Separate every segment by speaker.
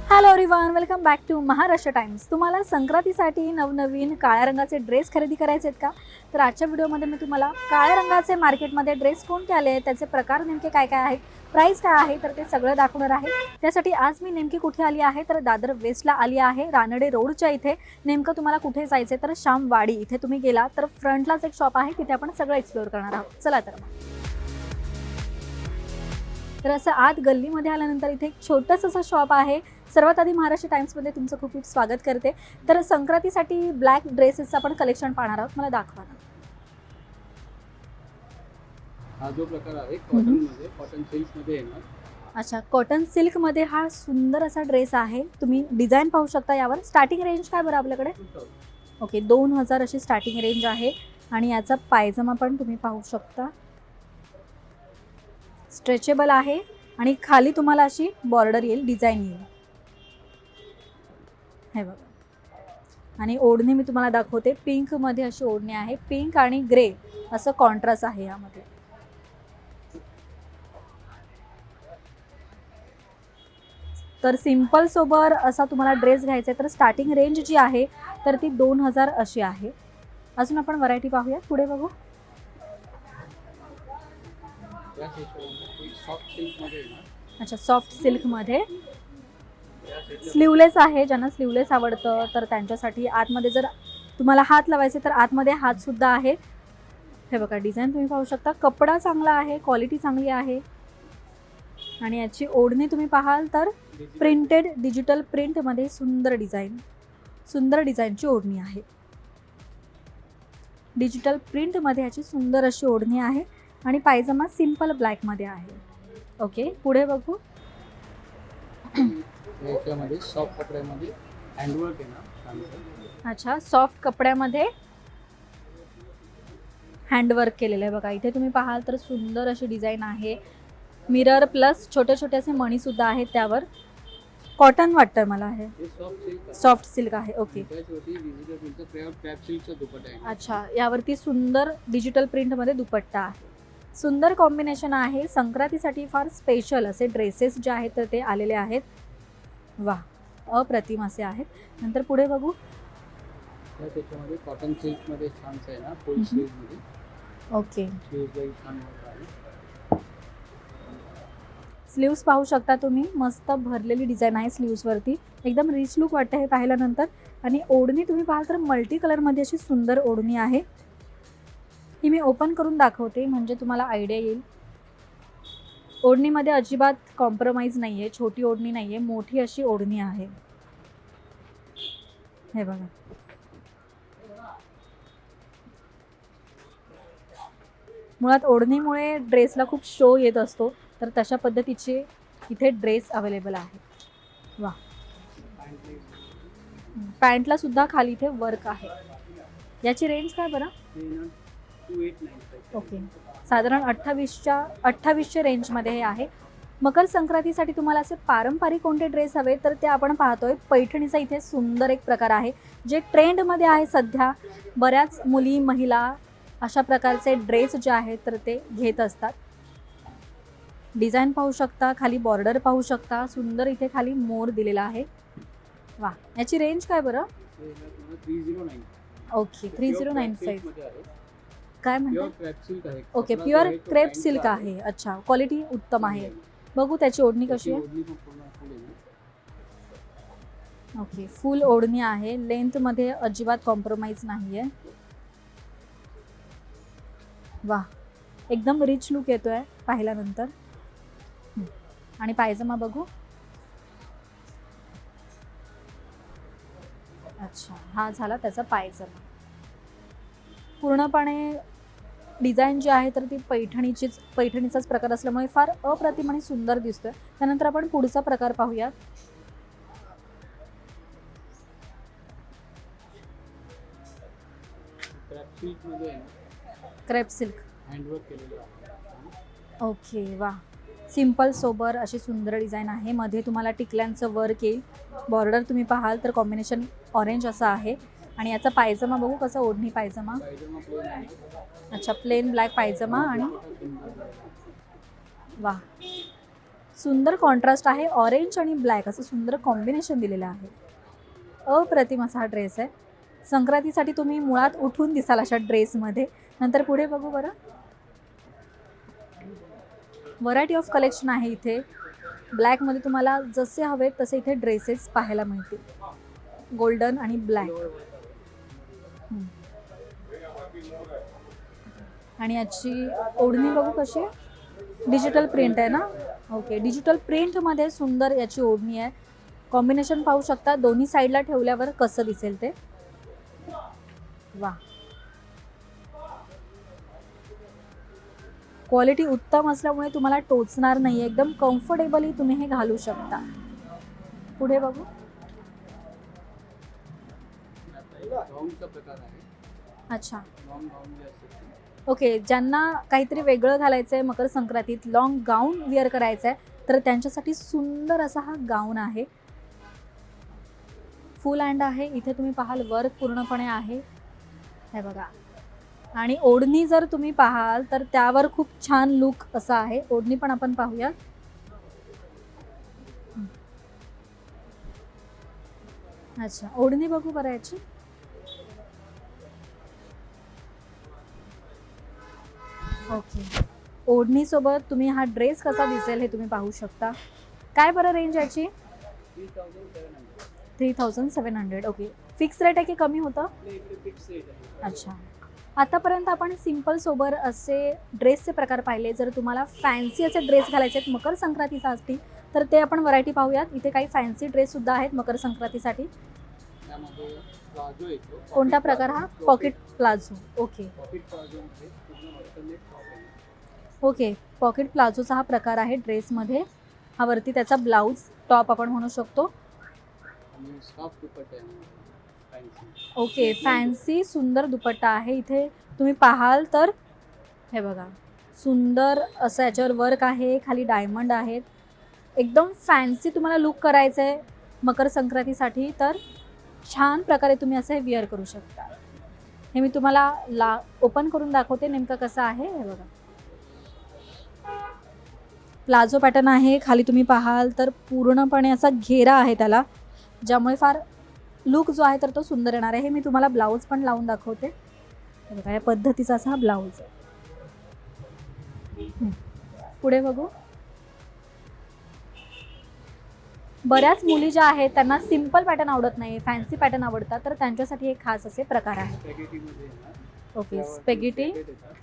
Speaker 1: Hello everyone, welcome back to Maharashtra Times. तुम्हाला संक्रांतीसाठी नवनवीन काळ्या रंगाचे ड्रेस खरेदी करायचे आहेत का? तर आजच्या व्हिडिओमध्ये मी तुम्हाला काळ्या रंगाचे मार्केटमध्ये ड्रेस कोणते आले आहेत, त्याचे प्रकार नेमके काय काय आहेत, प्राइस काय आहे, तर ते सगळं दाखवणार आहे. त्यासाठी आज मी नेमकी कुठे आली आहे, तर दादर वेस्टला आली आहे, रानडे रोडच्या इथे. नेमकं तुम्हाला कुठे जायचं तर श्यामवाडी इथे तुम्ही गेला तर फ्रंटलाच एक शॉप आहे, तिथे आपण सगळं एक्सप्लोअर करणार आहोत. चला तर असं आत गल्लीमध्ये आल्यानंतर इथे एक छोटंसं असं शॉप आहे. सर्वात आधी महाराष्ट्र टाइम्समध्ये तुमचं खूप खूप स्वागत करते. तर संक्रांतीसाठी ब्लॅक ड्रेसेसचं आपण कलेक्शन पाहणार आहोत. मला दाखवा ना.
Speaker 2: हा जो प्रकार आहे कॉटनमध्ये, कॉटन सिल्कमध्ये येणार.
Speaker 1: अच्छा, कॉटन सिल्कमध्ये हा सुंदर असा ड्रेस आहे. तुम्ही डिझाईन पाहू शकता. यावर स्टार्टिंग रेंज काय बरं आपल्याकडे? ओके, 2000 अशी स्टार्टिंग रेंज आहे. आणि याचा पायजमा पण तुम्ही पाहू शकता, स्ट्रेचेबल आहे आणि खाली तुम्हाला अशी बॉर्डर येईल, डिझाईन येईल. हे बघा. आणि ओढणी मी तुम्हाला दाखवते. पिंकमध्ये अशी ओढणी आहे. पिंक आणि ग्रे असं कॉन्ट्रास्ट आहे यामध्ये. तर सिंपल सोबर असा तुम्हाला ड्रेस घ्यायचा आहे तर स्टार्टिंग रेंज जी आहे तर ती 2000 अशी आहे. अजून आपण व्हरायटी पाहूया, पुढे बघू. अच्छा, सॉफ्ट सिल्कमध्ये स्लीवलेस आहे. ज्यांना स्लीवलेस आवडतं तर त्यांच्यासाठी आतमध्ये जर तुम्हाला हात लावायचे तर आतमध्ये हात सुद्धा आहे. हे बघा, डिझाईन तुम्ही पाहू शकता. कपडा चांगला आहे, क्वालिटी चांगली आहे. आणि याची ओढणी तुम्ही पाहाल तर प्रिंटेड डिजिटल प्रिंटमध्ये सुंदर डिझाईनची ओढणी आहे. डिजिटल प्रिंटमध्ये याची सुंदर अशी ओढणी आहे. आणि पायजमा सिंपल ब्लॅकमध्ये आहे. ओके, पुढे बघू.
Speaker 2: याच्यामध्ये सॉफ्ट कपड्यामध्ये हँडवर्क येणार.
Speaker 1: अच्छा, सॉफ्ट कपड्यामध्ये हँडवर्क केलेलं आहे. बघा, इथे तुम्ही पाहाल तर सुंदर अशी डिझाईन आहे. मिरर प्लस छोटे छोटे असे मणीसुद्धा आहेत त्यावर. कॉटन वाटतं मला हे. सॉफ्ट सिल्क आहे. ओके. अच्छा, यावरती सुंदर डिजिटल प्रिंटमध्ये दुपट्टा आहे. सुंदर कॉम्बिनेशन आहे. संक्रांतीसाठी फार स्पेशल असे ड्रेसेस जे आहेत तर ते आलेले आहेत. वा, अप्रतिम असे आहेत. नंतर पुढे बघू.
Speaker 2: त्याच्यामध्ये कॉटन सिल्कमध्ये छान आहे ना, फुल स्लीव्हमध्ये.
Speaker 1: ओके,
Speaker 2: स्लीव्हजही छान आहे.
Speaker 1: स्लीव्स पाहू शकता तुम्ही. मस्त भरलेली डिझाईन आहे स्लीव्सवरती. एकदम रिच लुक वाटतं हे पाहिल्यानंतर. आणि ओढणी तुम्ही पाहाल तर मल्टी कलरमध्ये अशी सुंदर ओढणी आहे. ही मी ओपन करून दाखवते म्हणजे तुम्हाला आयडिया येईल. ओढणीमध्ये अजिबात कॉम्प्रोमाइज नाही आहे. छोटी ओढणी नाही आहे, मोठी अशी ओढणी आहे. हे बघा. मुळात ओढणीमुळे ड्रेसला खूप शो येत असतो, तर तशा पद्धतीचे इथे ड्रेस अवेलेबल आहे. वा, पॅन्टला सुद्धा खाली इथे वर्क आहे. याची रेंज काय बरं? ओके, साधारण 2800 रेंजमध्ये हे आहे. मकर संक्रांतीसाठी तुम्हाला असे पारंपरिक कोणते ड्रेस हवे तर ते आपण पाहतोय. पैठणीचा इथे सुंदर एक प्रकार आहे जे ट्रेंडमध्ये आहे सध्या. बऱ्याच मुली, महिला अशा प्रकारचे ड्रेस जे आहेत तर ते घेत असतात. डिझाईन पाहू शकता, खाली बॉर्डर पाहू शकता. सुंदर इथे खाली मोर दिलेला आहे. वा, याची रेंज काय बरं?
Speaker 2: 309.
Speaker 1: ओके, 3095. काय म्हणतात?
Speaker 2: आहे.
Speaker 1: ओके, प्युअर क्रेप सिल्क आहे. अच्छा, क्वालिटी उत्तम आहे. बघू त्याची ओढणी कशी आहे. ओके, फुल ओढणी आहे. लेंथमध्ये अजिबात कॉम्प्रोमाइज नाही आहे. वा, एकदम रिच लुक येतो आहे पाहिल्यानंतर. आणि पायजमा बघू. अच्छा, हा झाला त्याचा पायजमा. पूर्णपणे डिझाईन जी आहे तर ती पैठणीचाच प्रकार असल्यामुळे फार अप्रतिम आणि सुंदर दिसतोय. त्यानंतर आपण पुढचा प्रकार पाहूया. क्रेप सिल्क
Speaker 2: हँडवर्क केलेलं आहे.
Speaker 1: ओके, वा, सिंपल सोबर अशी सुंदर डिझाईन आहे. मध्ये तुम्हाला टिकल्यांचं वर्क येईल. बॉर्डर तुम्ही पाहाल तर कॉम्बिनेशन ऑरेंज असं आहे. आणि याचा पायजमा बघू कसा. ओढणी पायजमा. अच्छा, प्लेन ब्लॅक पायजमा. आणि वा, सुंदर कॉन्ट्रास्ट आहे, ऑरेंज आणि ब्लॅक असं सुंदर कॉम्बिनेशन दिलेलं आहे. अप्रतिम असा हा ड्रेस आहे. संक्रांतीसाठी तुम्ही मुळात उठून दिसाल अशा ड्रेसमध्ये. नंतर पुढे बघू बरं. व्हरायटी ऑफ कलेक्शन आहे इथे. ब्लॅकमध्ये तुम्हाला जसे हवे तसे इथे ड्रेसेस पाहायला मिळतील. गोल्डन आणि ब्लॅक. आणि याची ओढणी बघू कशी आहे. डिजिटल प्रिंट आहे ना. ओके, डिजिटल प्रिंटमध्ये सुंदर याची ओढणी आहे. कॉम्बिनेशन पाहू शकता दोन्ही साईडला ठेवल्यावर कसं दिसेल ते. वा, क्वालिटी उत्तम असल्यामुळे तुम्हाला टोचणार नाही. एकदम कम्फर्टेबली तुम्ही हे घालू शकता. पुढे बघू.
Speaker 2: गाऊनचा प्रकार आहे.
Speaker 1: अच्छा,
Speaker 2: लॉंग गाऊन जे असते ते.
Speaker 1: ओके. ज्यांना काहीतरी वेगळं घालायचं आहे मकर संक्रांतीत, लॉंग गाऊन वेअर करायचं आहे, तर त्यांच्यासाठी सुंदर असा हा गाऊन आहे. फुल हँड आहे. इथे तुम्ही पाहाल वर्क पूर्णपणे आहे. हे बघा. आणि ओढणी जर तुम्ही पाहाल तर त्यावर खूप छान लुक असा आहे. ओढणी पण आपण पाहूया. अच्छा, ओढणी बघू बरं याची. ओके, ओढणीसोबत तुम्ही हा ड्रेस कसा दिसेल हे तुम्ही पाहू शकता. काय बरं रेंज याची.
Speaker 2: 3700.
Speaker 1: 3700. ओके, फिक्स रेट आहे की कमी होतं.
Speaker 2: आपल्या इकडे फिक्स रेट आहे.
Speaker 1: अच्छा, आतापर्यंत आपण सिम्पल सोबर असे ड्रेसचे प्रकार पाहिले. जर तुम्हाला फॅन्सी असे ड्रेस घालायचे आहेत मकर संक्रांतीसाठी तर ते आपण व्हरायटी पाहूयात. इथे काही फॅन्सी ड्रेससुद्धा आहेत मकर संक्रांतीसाठी.
Speaker 2: त्यामध्ये प्लाझो येतो.
Speaker 1: कोणता प्रकार हा. Pocket palazzo. ओके
Speaker 2: पॉकेट प्लाझोमध्ये पूर्ण अल्टरनेट टॉप आहे.
Speaker 1: ओके, पॉकेट प्लाझोचा हा प्रकार आहे ड्रेसमध्ये. हा वरती त्याचा ब्लाऊज टॉप आपण म्हणू शकतो.
Speaker 2: आणि स्कार्फ दुपट्टा आहे फॅन्सी.
Speaker 1: ओके, फॅन्सी सुंदर दुपट्टा आहे. इथे तुम्ही पाहाल तर हे बघा सुंदर असं याच्यावर वर्क आहे. खाली डायमंड आहेत. एकदम फॅन्सी तुम्हाला लुक करायचं आहे मकर संक्रांतीसाठी तर छान प्रकारे तुम्ही असं हे वेअर करू शकता. हे मी तुम्हाला ओपन करून दाखवते नेमकं कसं आहे. हे बघा, प्लाझो पॅटर्न आहे. खाली तुम्ही पाहाल तर पूर्णपणे असा घेरा आहे त्याला, ज्यामुळे फार लुक जो आहे तर तो सुंदर येणार आहे. हे मी तुम्हाला ब्लाऊज पण लावून दाखवते. हे बघा, या पद्धतीचा असा हा ब्लाऊज आहे. पुढे बघू. बऱ्याच मुली ज्या आहेत त्यांना सिम्पल पॅटर्न आवडत नाही, फॅन्सी पॅटर्न आवडतात, तर त्यांच्यासाठी हे खास असे प्रकार आहेत.
Speaker 2: स्पॅगेटीमध्ये येणार.
Speaker 1: ओके,
Speaker 2: त्यावरती
Speaker 1: स्पेगेटी.
Speaker 2: jacket येतात.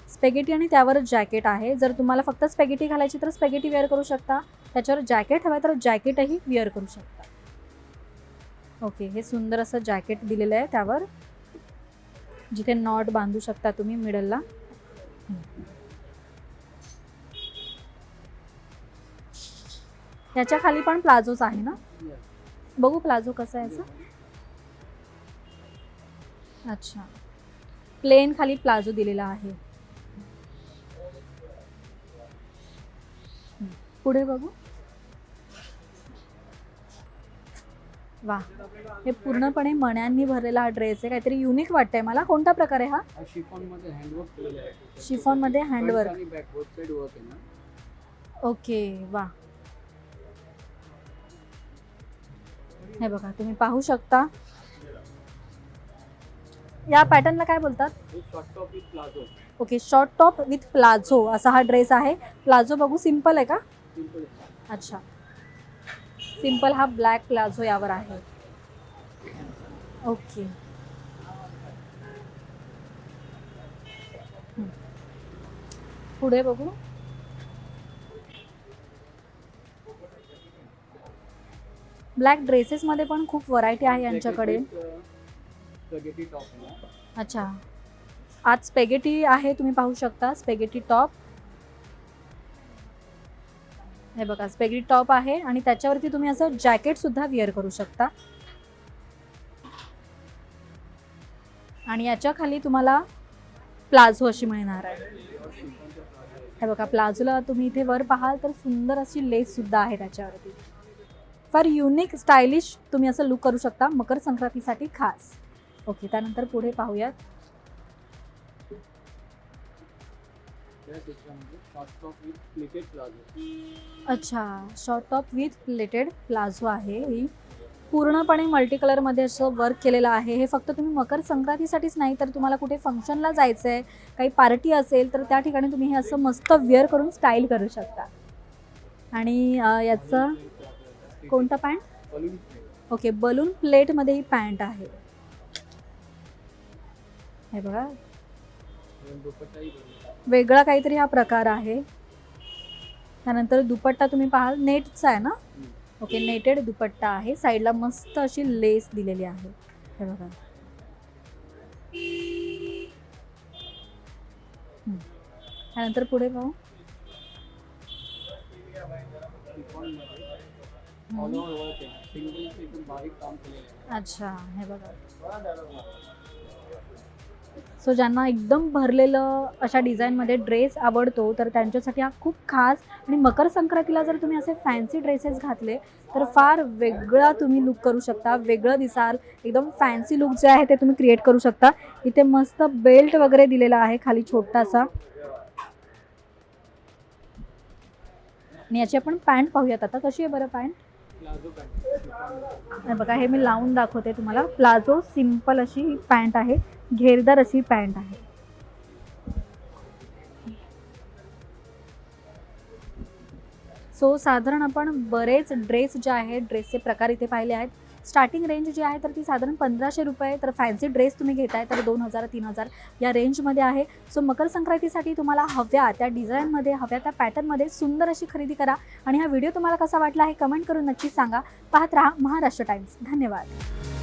Speaker 1: स्पेगेटी आणि त्यावर जॅकेट आहे. जर तुम्हाला फक्त स्पेगेटी घालायची तर स्पेगेटी वेअर करू शकता. त्याच्यावर जॅकेट हवं तर जॅकेटही वेअर करू शकता. ओके, हे सुंदर असं जॅकेट दिलेलं आहे त्यावर, जिथे नॉट बांधू शकता तुम्ही मिडलला. याच्या खाली पण प्लाझोच आहे ना.
Speaker 2: Yes.
Speaker 1: बघू प्लाझो कसा आहे याचा. अच्छा, प्लेन खाली प्लाझो दिलेला आहे. पुढे बघू. वा, हे पूर्णपणे मण्यांनी भरलेला हा ड्रेस आहे. काहीतरी युनिक वाटतंय मला. कोणता प्रकार आहे हा.
Speaker 2: हा शिफॉनमध्ये हँडवर्क केलेला आहे.
Speaker 1: शिफॉनमध्ये हँडवर्क.
Speaker 2: आणि बॅक बोथ साइड वर्क आहे ना.
Speaker 1: ओके, वा. हे बघा, तुम्ही पाहू शकता. या पॅटर्नला काय बोलतात.
Speaker 2: हे short top with palazzo.
Speaker 1: Okay, short top with palazzo असा हा ड्रेस आहे. प्लाझो बघू सिम्पल आहे का.
Speaker 2: सिंपल.
Speaker 1: अच्छा, सिम्पल हा ब्लॅक प्लाझो यावर आहे. ओके, पुढे बघू. ब्लॅक ड्रेसेसमध्ये पण खूप व्हरायटी आहे यांच्याकडे.
Speaker 2: स्पॅगेटी टॉप आहे ना.
Speaker 1: अच्छा, आज स्पेगेटी आहे. तुम्ही पाहू शकता स्पेगेटी टॉप. हे बघा, स्पेगेटी टॉप आहे आणि त्याच्यावरती तुम्ही असं जॅकेटसुद्धा वेअर करू शकता. आणि याच्या खाली तुम्हाला प्लाझो अशी मिळणार आहे. हे बघा, प्लाझोला तुम्ही इथे वर पाहाल तर सुंदर अशी लेससुद्धा आहे त्याच्यावरती. फार युनिक स्टायलिश तुम्ही असं लुक करू शकता मकर संक्रांतीसाठी खास. ओके, त्यानंतर पुढे पाहूयात.
Speaker 2: आहे त्याच्यामध्ये short top with pleated palazzo.
Speaker 1: अच्छा, short top with pleated palazzo आहे. ही पूर्णपणे मल्टी कलरमध्ये असं वर्क केलेलं आहे. हे फक्त तुम्ही मकर संक्रांतीसाठीच नाही तर तुम्हाला कुठे फंक्शनला जायचं आहे, काही पार्टी असेल तर त्या ठिकाणी तुम्ही हे असं मस्त वेअर करून स्टाईल करू शकता. आणि याचं कोणता pant?
Speaker 2: Balloon plate.
Speaker 1: Okay, balloon प्लेटमध्ये ही पॅन्ट आहे. हे बघा,
Speaker 2: दुपट्टाही बलून.
Speaker 1: वेगळा काहीतरी हा प्रकार आहे. त्यानंतर दुपट्टा तुम्ही पाहाल नेटचा आहे ना. ओके, नेटेड दुपट्टा आहे. साईडला मस्त अशी लेस दिलेली आहे. हे बघा, त्यानंतर पुढे पाहू.
Speaker 2: ऑल ओव्हर वर्क आहे. सिंगल एकदम बारीक काम केलेलं आहे.
Speaker 1: अच्छा, हे बघा. सो ज्यांना एकदम भरलेलं अशा डिझाईनमध्ये ड्रेस आवडतो तर त्यांच्यासाठी हा खूप खास. आणि मकर संक्रांतीला जर तुम्ही असे फॅन्सी ड्रेसेस घातले तर फार वेगळा तुम्ही लुक करू शकता, वेगळं दिसाल. एकदम फॅन्सी लुक जे आहे ते तुम्ही क्रिएट करू शकता. इथे मस्त बेल्ट वगैरे दिलेला आहे खाली छोटासा. आणि याची आपण पॅन्ट पाहूयात आता. कशी आहे बरं पॅन्ट?
Speaker 2: Palazzo pant.
Speaker 1: हे बघा, हे मी लावून दाखवते तुम्हाला. प्लाझो सिंपल अशी ही पॅन्ट आहे, घेरदार अशी पॅन्ट आहे. सो साधारण आपण बरेच ड्रेस जे आहेत, ड्रेसचे प्रकार इथे पाहिले आहेत. स्टार्टिंग रेंज जी आहे तर ती साधारण 1500 रुपये. तर फॅन्सी ड्रेस तुम्ही घेताय तर 2000-3000 या रेंजमध्ये आहे. सो मकर संक्रांतीसाठी तुम्हाला हव्या त्या डिझाईनमध्ये, हव्या त्या पॅटर्नमध्ये सुंदर अशी खरेदी करा. आणि हा व्हिडिओ तुम्हाला कसा वाटला हे कमेंट करून नक्की सांगा. पाहत राहा महाराष्ट्र टाइम्स. धन्यवाद.